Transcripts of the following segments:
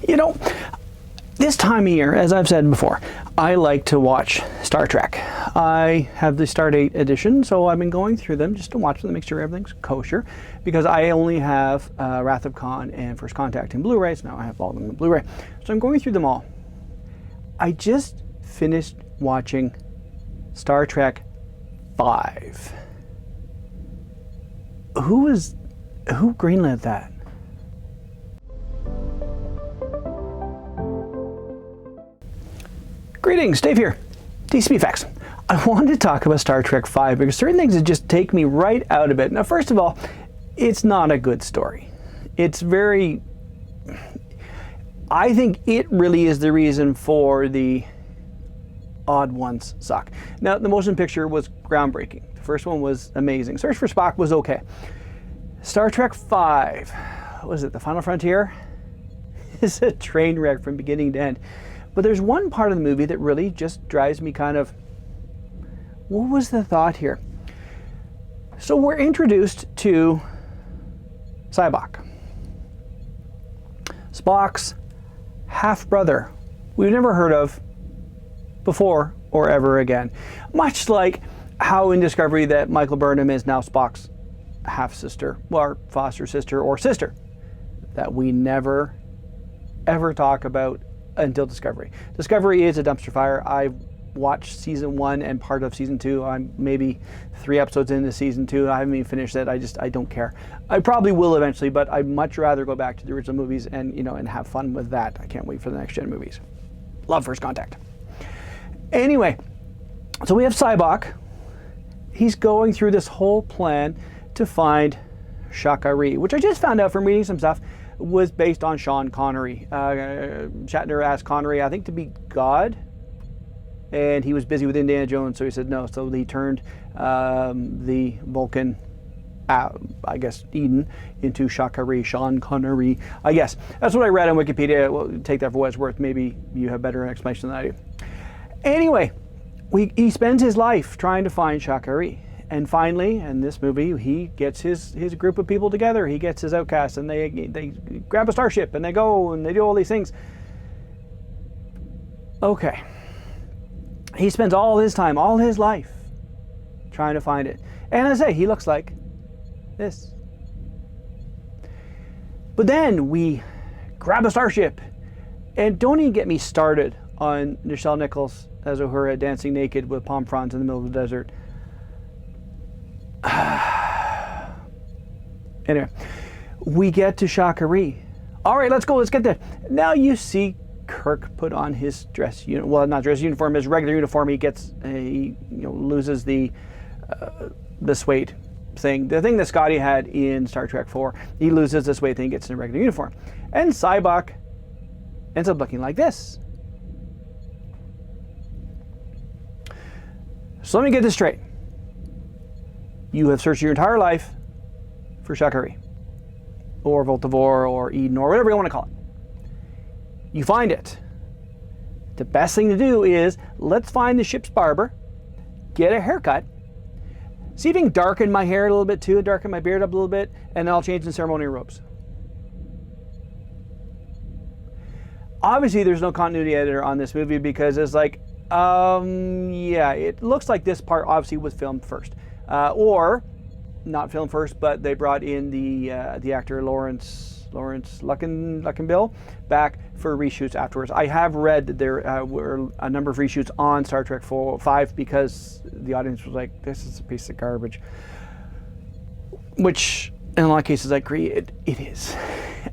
You know, this time of year, as I've said before, I like to watch Star Trek. I have the Stardate edition, so I've been going through them just to watch them, make sure everything's kosher, because I only have Wrath of Khan and First Contact in Blu-rays. Now I have all of them in Blu-ray. So I'm going through them all. I just finished watching Star Trek 5. Who greenlit that? Greetings, Dave here, DCP Facts. I wanted to talk about Star Trek 5 because certain things that just take me right out of it. Now, first of all, it's not a good story. It's very... I think it really is the reason for the odd ones suck. Now, the motion picture was groundbreaking. The first one was amazing. Search for Spock was okay. Star Trek 5, what was it, The Final Frontier? It's a train wreck from beginning to end. But there's one part of the movie that really just drives me kind of, what was the thought here? So we're introduced to Sybok, Spock's half-brother, we've never heard of before or ever again. Much like how in Discovery that Michael Burnham is now Spock's half-sister, or foster sister, or sister, that we never, ever talk about until Discovery. Discovery is a dumpster fire. I've watched season 1 and part of season 2. I'm maybe 3 episodes into season 2. I haven't even finished it. I don't care. I probably will eventually, but I'd much rather go back to the original movies and, and have fun with that. I can't wait for the next gen movies. Love First Contact. Anyway, so we have Sybok. He's going through this whole plan to find Shakari, which I just found out from reading some stuff was based on Sean Connery. Shatner asked Connery, I think, to be God, and he was busy with Indiana Jones, so he said no. So he turned the Vulcan, I guess Eden, into Shakari, Sean Connery. I guess that's what I read on Wikipedia. Well, take that for what it's worth. Maybe you have better explanation than I do. Anyway, he spends his life trying to find Shakari. And finally, in this movie, he gets his group of people together. He gets his outcasts, and they grab a starship, and they go, and they do all these things. Okay. He spends all his time, all his life, trying to find it. And as I say, he looks like this. But then we grab a starship, and don't even get me started on Nichelle Nichols as Uhura dancing naked with palm fronds in the middle of the desert. Anyway, we get to Shakari. All right, let's go. Let's get there. Now you see Kirk put on his dress uniform. Well, not dress uniform, his regular uniform. He gets, loses the suede thing. The thing that Scotty had in Star Trek 4. He loses the suede thing, gets in a regular uniform. And Sybok ends up looking like this. So let me get this straight. You have searched your entire life for Shakari, or Voltivore, or Eden, or whatever you want to call it. You find it. The best thing to do is, let's find the ship's barber, get a haircut, see if you can darken my hair a little bit too, darken my beard up a little bit, and then I'll change in ceremonial robes. Obviously, there's no continuity editor on this movie because it's like, yeah, it looks like this part obviously was filmed first. Or not filmed first, but they brought in the actor Lawrence Luckinbill back for reshoots afterwards. I have read that there were a number of reshoots on Star Trek 5 because the audience was like, this is a piece of garbage. Which, in a lot of cases, I agree, it is.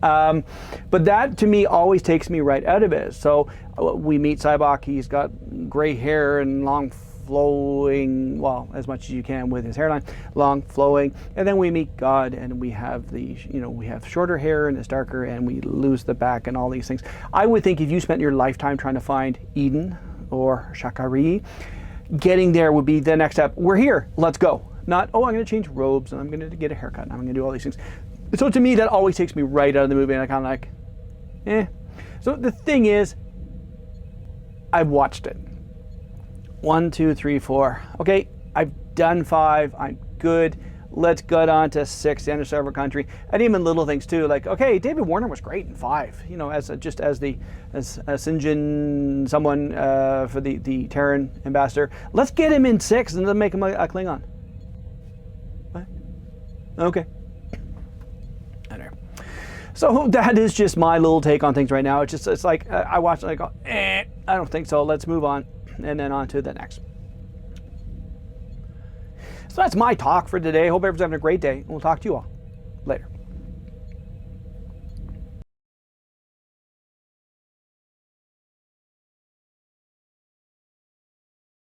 But that, to me, always takes me right out of it. So we meet Sybok. He's got gray hair and long flowing, well, as much as you can with his hairline, long flowing, and then we meet God, and we have we have shorter hair and it's darker, and we lose the back and all these things. I would think if you spent your lifetime trying to find Eden or Shakari, getting there would be the next step. We're here, let's go. Not, oh, I'm going to change robes and I'm going to get a haircut and I'm going to do all these things. So to me, that always takes me right out of the movie, and I kind of like, eh. So the thing is, I've watched it. 1, 2, 3, 4. Okay, I've done 5. I'm good. Let's get on to 6, the Undiscovered Country, and even little things too. Like, okay, David Warner was great in 5. You know, as Sinjin someone for the Terran ambassador. Let's get him in 6 and then make him a Klingon. What? Okay. Anyway. So that is just my little take on things right now. It's like I watch it and I go, I don't think so. Let's move on, and then on to the next. So that's my talk for today. Hope everyone's having a great day. We'll talk to you all later.